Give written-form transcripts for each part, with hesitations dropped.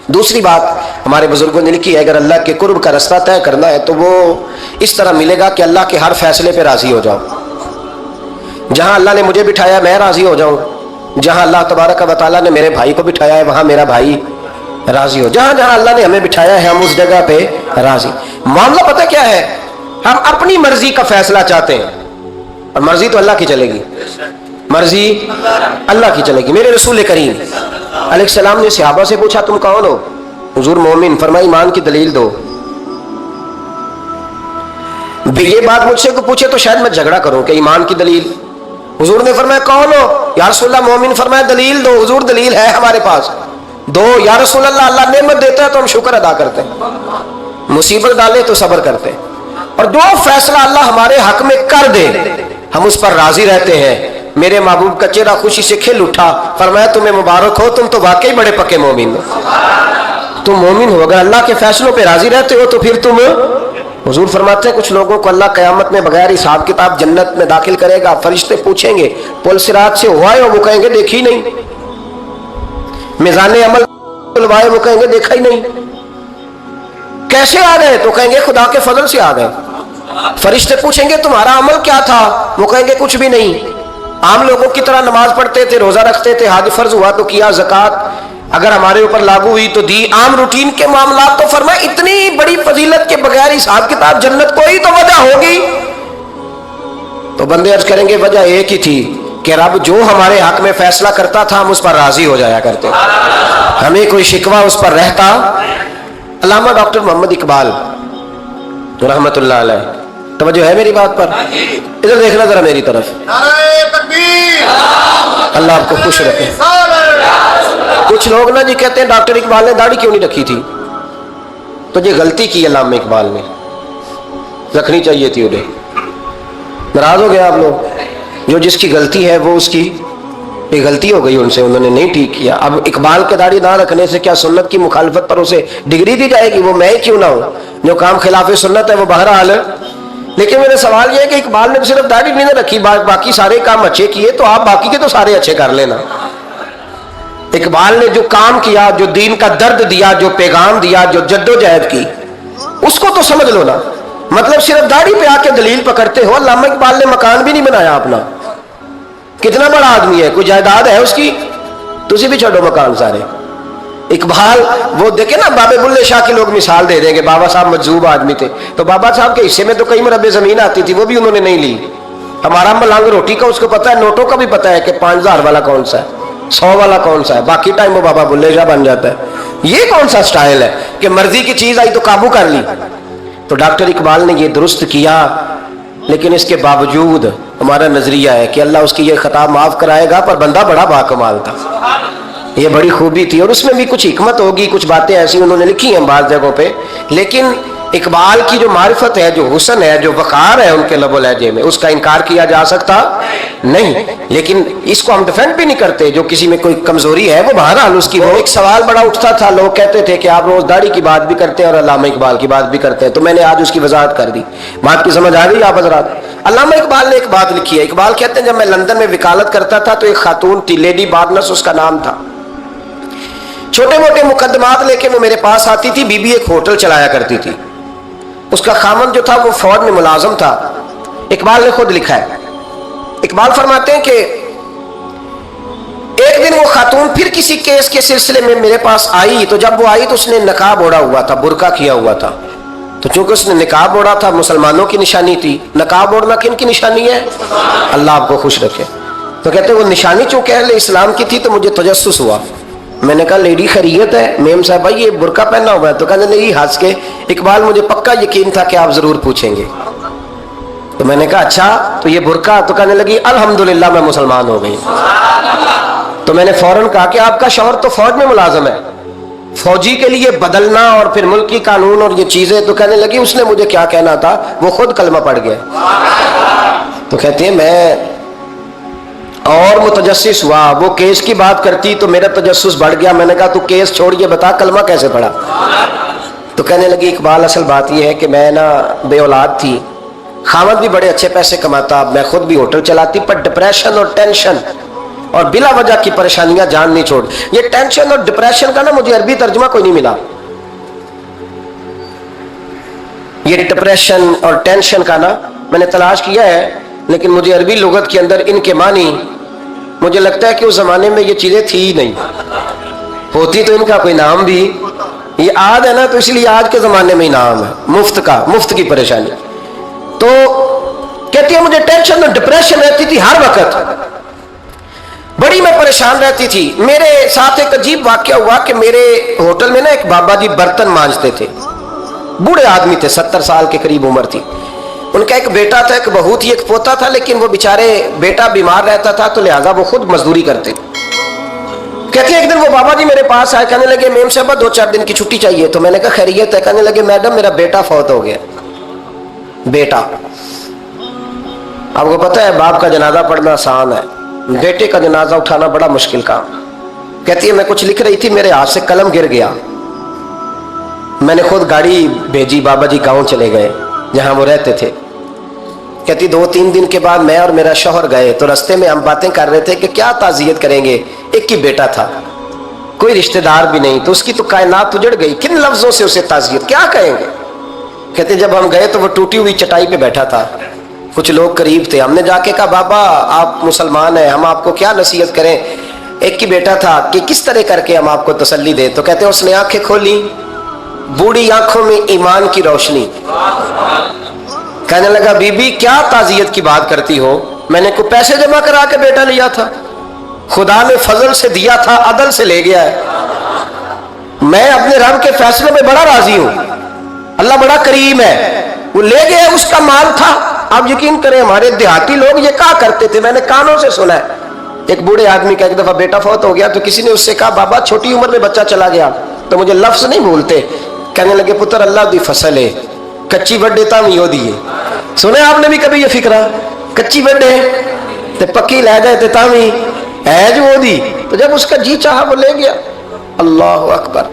دوسری بات ہمارے بزرگوں نے لکھی ہے، اگر اللہ کے قرب کا راستہ طے کرنا ہے تو وہ اس طرح ملے گا کہ اللہ کے ہر فیصلے پہ راضی ہو جاؤ۔ جہاں اللہ نے مجھے بٹھایا میں راضی ہو جاؤں، جہاں اللہ تبارک و تعالیٰ نے میرے بھائی کو بٹھایا ہے وہاں میرا بھائی راضی ہو، جہاں جہاں اللہ نے ہمیں بٹھایا ہے ہم اس جگہ پہ راضی۔ معاملہ پتہ کیا ہے، ہم اپنی مرضی کا فیصلہ چاہتے ہیں اور مرضی تو اللہ کی چلے گی، مرضی اللہ کی چلے گی۔ میرے رسول کریم علیہ السلام نے صحابہ سے پوچھا تم کون ہو؟ حضور مومن، فرمایا ایمان کی دلیل دو۔ یہ بات مجھ سے کو پوچھے تو شاید میں جھگڑا کروں کہ ایمان کی دلیل، حضور نے فرمایا کون ہو؟ یا رسول اللہ مومن، فرمایا دلیل دو۔ حضور دلیل ہے ہمارے پاس دو۔ یا رسول اللہ اللہ نعمت دیتا ہے تو ہم شکر ادا کرتے ہیں، مصیبت ڈالے تو صبر کرتے ہیں، اور جو فیصلہ اللہ ہمارے حق میں کر دے ہم اس پر راضی رہتے ہیں۔ میرے محبوب کا چہرہ خوشی سے کھل اٹھا، فرمایا تمہیں مبارک ہو، تم تو واقعی بڑے پکے مومن ہو، تم مومن ہو، اگر اللہ کے فیصلوں پہ راضی رہتے ہو تو پھر تم۔ حضور فرماتے ہیں کچھ لوگوں کو اللہ قیامت میں بغیر حساب کتاب جنت میں داخل کرے گا، فرشتے پوچھیں گے پل صراط سے ہوا ہے؟ وہ کہیں گے دیکھی نہیں۔ میزان عمل کھلوائے؟ وہ کہیں گے دیکھا ہی نہیں۔ کیسے آ گئے؟ تو کہیں گے خدا کے فضل سے آ گئے۔ فرشتے پوچھیں گے تمہارا عمل کیا تھا؟ وہ کہیں گے کچھ بھی نہیں، عام لوگوں کی طرح نماز پڑھتے تھے، روزہ رکھتے تھے، حج فرض ہوا تو کیا، زکوٰۃ اگر ہمارے اوپر لاگو ہوئی تو دی، عام روٹین کے معاملات۔ تو فرمایا اتنی بڑی فضیلت کے بغیر حساب کتاب جنت، کوئی تو وجہ ہوگی۔ تو بندے عرض کریں گے وجہ ایک ہی تھی کہ رب جو ہمارے حق میں فیصلہ کرتا تھا ہم اس پر راضی ہو جایا کرتے، ہمیں کوئی شکوہ اس پر رہتا۔ علامہ ڈاکٹر محمد اقبال رحمت اللہ علیہ، توجہ ہے میری بات پر؟ ادھر دیکھنا ذرا میری طرف۔ اللہ آپ کو خوش رکھے۔ کچھ لوگ نا جی کہتے ہیں ڈاکٹر اقبال نے داڑھی کیوں نہیں رکھی تھی؟ تو یہ غلطی کی علامہ اقبال نے، رکھنی چاہیے تھی انہیں۔ ناراض ہو گئے آپ لوگ؟ جو جس کی غلطی ہے وہ اس کی یہ غلطی ہو گئی ان سے، انہوں نے نہیں ٹھیک کیا۔ اب اقبال کے داڑھی نہ رکھنے سے کیا سنت کی مخالفت پر اسے ڈگری دی جائے گی؟ وہ میں ہی کیوں نہ ہوں، جو کام خلاف سنت ہے وہ بہرحال۔ لیکن میرا سوال یہ ہے کہ اقبال نے صرف داڑھی نہیں رکھی، باقی سارے کام اچھے کیے، تو آپ باقی کے تو سارے اچھے کر لینا۔ اقبال نے جو کام کیا، جو دین کا درد دیا، جو پیغام دیا، جو جدوجہد کی، اس کو تو سمجھ لو نا۔ مطلب صرف داڑھی پہ آ کے دلیل پکڑتے ہو۔ علامہ اقبال نے مکان بھی نہیں بنایا اپنا، کتنا بڑا آدمی ہے، کوئی جائیداد ہے اس کی؟ تسی بھی چھوڑو مکان سارے۔ اقبال وہ دیکھیں نا، بابے بلے شاہ کی لوگ مثال دے دیں گے، بابا صاحب مجذوب آدمی تھے، تو بابا صاحب کے حصے میں تو کئی مربع زمین آتی تھی، وہ بھی انہوں نے نہیں لی۔ ہمارا ملانگ روٹی کا اس کو پتا ہے، نوٹوں کا بھی پتا ہے کہ 5000 والا کون سا ہے، 100 والا کون سا ہے، باقی ٹائم وہ بابا بلے شاہ بن جاتا ہے۔ یہ کون سا سٹائل ہے کہ مرضی کی چیز آئی تو قابو کر لی؟ تو ڈاکٹر اقبال نے یہ درست کیا، لیکن اس کے باوجود ہمارا نظریہ ہے کہ اللہ اس کی یہ خطا معاف کرائے گا، پر بندہ بڑا باکمال تھا، یہ بڑی خوبی تھی، اور اس میں بھی کچھ حکمت ہوگی، کچھ باتیں ایسی انہوں نے لکھی ہیں بعض جگہوں پہ۔ لیکن اقبال کی جو معرفت ہے، جو حسن ہے، جو وقار ہے ان کے لب و لہجے میں، اس کا انکار کیا جا سکتا نہیں۔ لیکن اس کو ہم ڈیفینڈ بھی نہیں کرتے، جو کسی میں کوئی کمزوری ہے وہ بہرحال اس کی۔ وہ ایک سوال بڑا اٹھتا تھا، لوگ کہتے تھے کہ آپ روز داڑھی کی بات بھی کرتے ہیں اور علامہ اقبال کی بات بھی کرتے ہیں، تو میں نے آج اس کی وضاحت کر دی۔ بات کی سمجھ آ گئی آپ حضرات؟ علامہ اقبال نے ایک بات لکھی ہے، اقبال کہتے ہیں جب میں لندن میں وکالت کرتا تھا تو ایک خاتون تھی، لیڈی بارنس اس کا نام تھا، چھوٹے موٹے مقدمات لے کے وہ میرے پاس آتی تھی۔ بی بی ایک ہوٹل چلایا کرتی تھی، اس کا خامند جو تھا وہ فوج میں ملازم تھا۔ اقبال نے خود لکھا ہے، اقبال فرماتے ہیں کہ ایک دن وہ خاتون پھر کسی کیس کے سلسلے میں میرے پاس آئی، تو جب وہ آئی تو اس نے نقاب اوڑھا ہوا تھا، برقع کیا ہوا تھا، تو چونکہ اس نے نقاب اوڑھا تھا مسلمانوں کی نشانی تھی۔ نقاب اوڑھنا کن کی نشانی ہے؟ اللہ آپ کو خوش رکھے۔ تو کہتے ہیں وہ نشانی چونکہ اہل اسلام کی تھی تو مجھے تجسس ہوا۔ میں نے کہا لیڈی خیریت ہے؟ میم صاحب بھائی یہ برقع پہنا ہوا ہے؟ تو کہنے لگی ہنس کے، اقبال مجھے پکا یقین تھا کہ آپ ضرور پوچھیں گے۔ تو میں نے کہا اچھا تو یہ برقع؟ تو کہنے لگی الحمدللہ میں مسلمان ہو گئی۔ تو میں نے فوراً کہا کہ آپ کا شوہر تو فوج میں ملازم ہے، فوجی کے لیے بدلنا اور پھر ملکی قانون اور یہ چیزیں؟ تو کہنے لگی اس نے مجھے کیا کہنا تھا، وہ خود کلمہ پڑھ گیا۔ تو کہتے ہیں میں اور متجسس ہوا، وہ کیس کی بات کرتی تو میرا تجسس بڑھ گیا۔ میں نے کہا تو کیس چھوڑیے، بتا کلمہ کیسے پڑھا؟ تو کہنے لگی اقبال اصل بات یہ ہے کہ میں نا بے اولاد تھی، خامد بھی بڑے اچھے پیسے کماتا، میں خود بھی ہوٹل چلاتی، پر ڈپریشن اور ٹینشن और बिला वजह की परेशानियां जान नहीं छोड़। ये टेंशन और डिप्रेशन का ना मुझे अरबी तर्जुमा कोई नहीं मिला। ये डिप्रेशन और टेंशन का ना मैंने तलाश किया है, लेकिन मुझे अरबी लुगत के अंदर इनके मानी मुझे लगता है कि उस जमाने में ये चीजें थी ही नहीं, होती तो इनका कोई नाम भी, ये आज है ना तो इसलिए आज के जमाने में ही नाम है मुफ्त का, मुफ्त की परेशानी। तो कहती है मुझे टेंशन और डिप्रेशन रहती थी हर वक्त, बड़ी मैं परेशान रहती थी। मेरे साथ एक अजीब वाकया हुआ कि मेरे होटल में ना एक बाबा जी बर्तन मांजते थे, बूढ़े आदमी थे, 70 साल के करीब उम्र थी। उनका एक बेटा था, एक बहू थी, एक पोता था, लेकिन वो बेचारे बेटा बीमार रहता था तो लिहाजा वो खुद मजदूरी करते। कहते हैं एक दिन वो बाबा जी मेरे पास आए, कहने लगे मेम साहब 2-4 दिन की छुट्टी चाहिए। तो मैंने कहा खैरियत है? कहने लगे मैडम मेरा बेटा फौत हो गया। बेटा, आपको पता है बाप का जनाजा पढ़ना आसान है, बेटे का जनाजा उठाना बड़ा मुश्किल काम। कहती है मैं कुछ लिख रही थी, मेरे हाथ से कलम गिर गया, मैंने खुद गाड़ी भेजी, बाबा जी गांव चले गए जहां वो रहते थे। कहती 2-3 दिन के बाद मैं और मेरा शौहर गए तो रास्ते में हम बातें कर रहे थे कि क्या ताजियत करेंगे, एक ही बेटा था, कोई रिश्तेदार भी नहीं, तो उसकी तो कायनात उजड़ गई, किन लफ्जों से उसे ताजियत क्या कहेंगे। कहते जब हम गए तो वो टूटी हुई चटाई पे बैठा था, कुछ लोग करीब थे, हमने जाके कहा बाबा आप मुसलमान हैं, हम आपको क्या नसीहत करें, एक ही बेटा था, कि किस तरह करके हम आपको तसल्ली दें। तो कहते उसने आंखें खोली, बूढ़ी आंखों में ईमान की रोशनी, कहने लगा बीबी क्या ताजियत की बात करती हो, मैंने को पैसे जमा करा के बेटा लिया था, खुदा ने फजल से दिया था, अदल से ले गया है, मैं अपने रब के फैसले में बड़ा राजी हूं, अल्लाह बड़ा करीम है, वो ले गया, उसका माल था। आप यकीन करें हमारे देहाती लोग ये क्या करते थे, मैंने कानों से सुना है। एक बूढ़े आदमी का एक दफा बेटा फौत हो गया तो किसी ने उससे कहा बाबा छोटी उम्र में बच्चा चला गया, तो मुझे लफ्ज नहीं भूलते, कहने लगे पुत्र अल्लाह दी फसल है, कच्ची बड्डे तामी हो दिए। सुने आपने भी कभी ये फिक्रा, कच्ची बड्डे ते पक्की लै जाए ते तामी है जो हो दी। तो जब उसका जी चाहा वो ले गया। अल्लाह अकबर।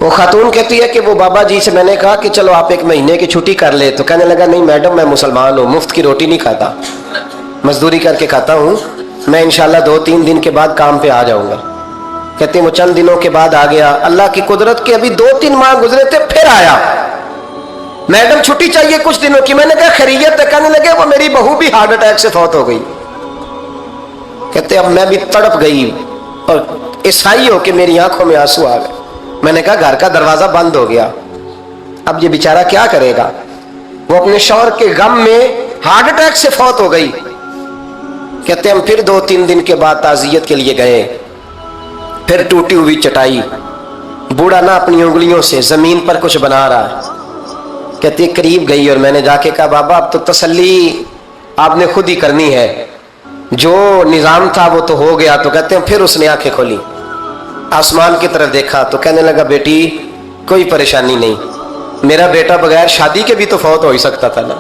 वो खातून कहती है कि वो बाबा जी से मैंने कहा कि चलो आप 1 महीने की छुट्टी कर ले, तो कहने लगा नहीं मैडम मैं मुसलमान हूँ, मुफ्त की रोटी नहीं खाता, मजदूरी करके खाता हूँ, मैं इंशाल्लाह 2-3 दिन के बाद काम पे आ जाऊंगा। कहते वो चंद दिनों के बाद आ गया, अल्लाह की कुदरत के अभी 2-3 माह गुजरे थे, फिर आया, मैडम छुट्टी चाहिए कुछ दिनों की। मैंने कहा खैरियत है? कहने लगे वो मेरी बहू भी हार्ट अटैक से फौत हो गई। कहते अब मैं भी तड़प गई और ईसाई हो के मेरी आंखों में आंसू आ गए। मैंने कहा घर का दरवाजा बंद हो गया, अब ये बेचारा क्या करेगा। वो अपने शौहर के गम में हार्ट अटैक से फौत हो गई। कहते हम फिर 2-3 दिन के बाद ताजियत के लिए गए, फिर टूटी हुई चटाई, बूढ़ा ना अपनी उंगलियों से जमीन पर कुछ बना रहा है। कहती करीब गई और मैंने जाके कहा बाबा अब तो तसल्ली आपने खुद ही करनी है, जो निजाम था वो तो हो गया। तो कहते हैं फिर उसने आंखें खोली, आसमान की तरफ देखा तो कहने लगा बेटी कोई परेशानी नहीं, मेरा बेटा बगैर शादी के भी तो फौत हो ही सकता था ना,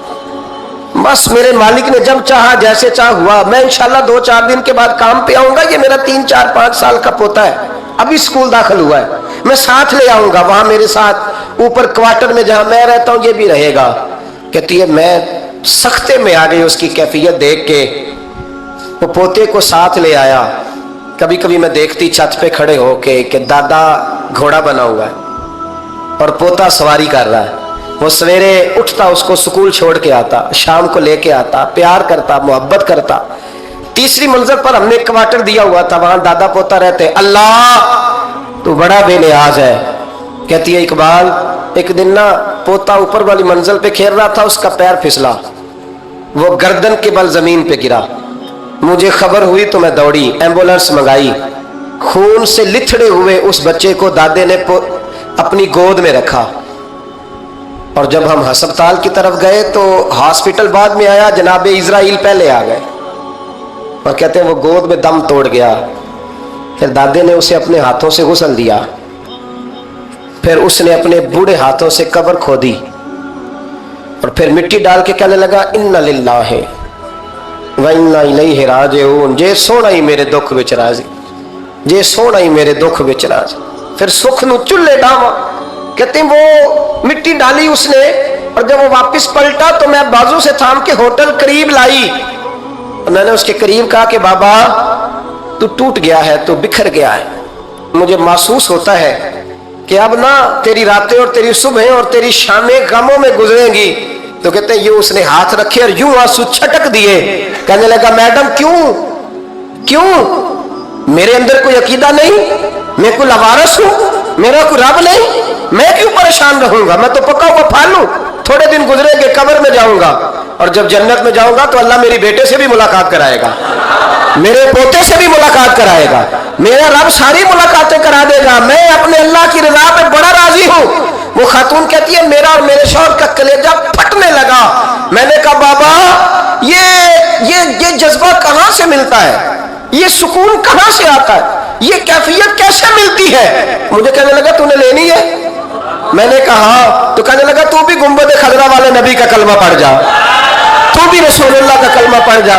बस मेरे मालिक ने जब चाहा जैसे चाह हुआ, मैं इंशाल्लाह 2-4 दिन के बाद काम पे आऊंगा, ये मेरा 3-4-5 साल का पोता है, अभी स्कूल दाखिल हुआ है, मैं साथ ले आऊंगा, वहां मेरे साथ ऊपर क्वार्टर में जहां मैं रहता हूं ये भी रहेगा। कहती है मैं सख्ते में आ गई उसकी कैफियत देख के, वो पोते को साथ ले आया। कभी कभी मैं देखती छत पे खड़े होके कि दादा घोड़ा बना हुआ है और पोता सवारी कर रहा है, वो सवेरे उठता उसको स्कूल छोड़ के आता, शाम को लेके आता, प्यार करता, मोहब्बत करता। तीसरी मंजिल पर हमने क्वार्टर दिया हुआ था, वहां दादा पोता रहते। अल्लाह तो बड़ा बेनियाज है। कहती है इकबाल एक दिन ना पोता ऊपर वाली मंजिल पे खेल रहा था, उसका पैर फिसला, वो गर्दन के बल जमीन पे गिरा, मुझे खबर हुई तो मैं दौड़ी, एम्बुलेंस मंगाई, खून से लिथड़े हुए उस बच्चे को दादे ने अपनी गोद में रखा। और जब हम अस्पताल की तरफ गए तो हॉस्पिटल बाद में आया, जनाबे इजराइल पहले आ गए और कहते हैं वो गोद में दम तोड़ गया। फिर दादे ने उसे अपने हाथों से गुस्ल दिया, फिर उसने अपने बूढ़े हाथों से कब्र खोदी और फिर मिट्टी डाल के कहने लगा इन्ना लिल्लाहि व इन्ना इलैहि राजिऊन, जे सोना ही मेरे दुख विच राजी, जे सोना ही मेरे दुख विच राजी। फिर सुख नू चुल्ले डावा। कहते वो मिट्टी डाली उसने और जब वो वापस पलटा तो मैं बाजू से थाम के होटल करीब लाई, मैंने उसके करीब कहा कि बाबा तू टूट गया है, तू बिखर गया है। मुझे महसूस होता है कि अब ना तेरी रातें और तेरी सुबह और तेरी शामें गमों में गुजरेंगी। तो कहते हैं ये उसने हाथ रखे और यूं आंसू छटक दिए। कहने लगा मैडम क्यों क्यों, मेरे अंदर कोई अकीदा नहीं, मैं कोई लवारस हूं, मेरा कोई रब नहीं, मैं क्यों परेशान रहूंगा, मैं तो पका हुआ फाल हूं। थोड़े दिन गुजरेंगे, कब्र में जाऊंगा और जब जन्नत में जाऊंगा तो अल्लाह मेरी बेटे से भी मुलाकात कराएगा, मेरे पोते से भी मुलाकात कराएगा, मेरा रब सारी मुलाकातें करा देगा। मैं अपने अल्लाह की रजा पे बड़ा राजी हूं। वो खातून कहती है मेरा और मेरे शौहर का कलेजा फटने लगा। मैंने कहा बाबा ये जज्बा कहां से मिलता है, ये सुकून कहां से आता है, ये कैफियत कैसे मिलती है। मुझे कहने लगा तूने लेनी है। मैंने कहा तो कहने लगा तू भी गुंबद खजरा वाले नबी का कलमा पढ़ जा, तू भी रसूलुल्लाह का कलमा पढ़ जा।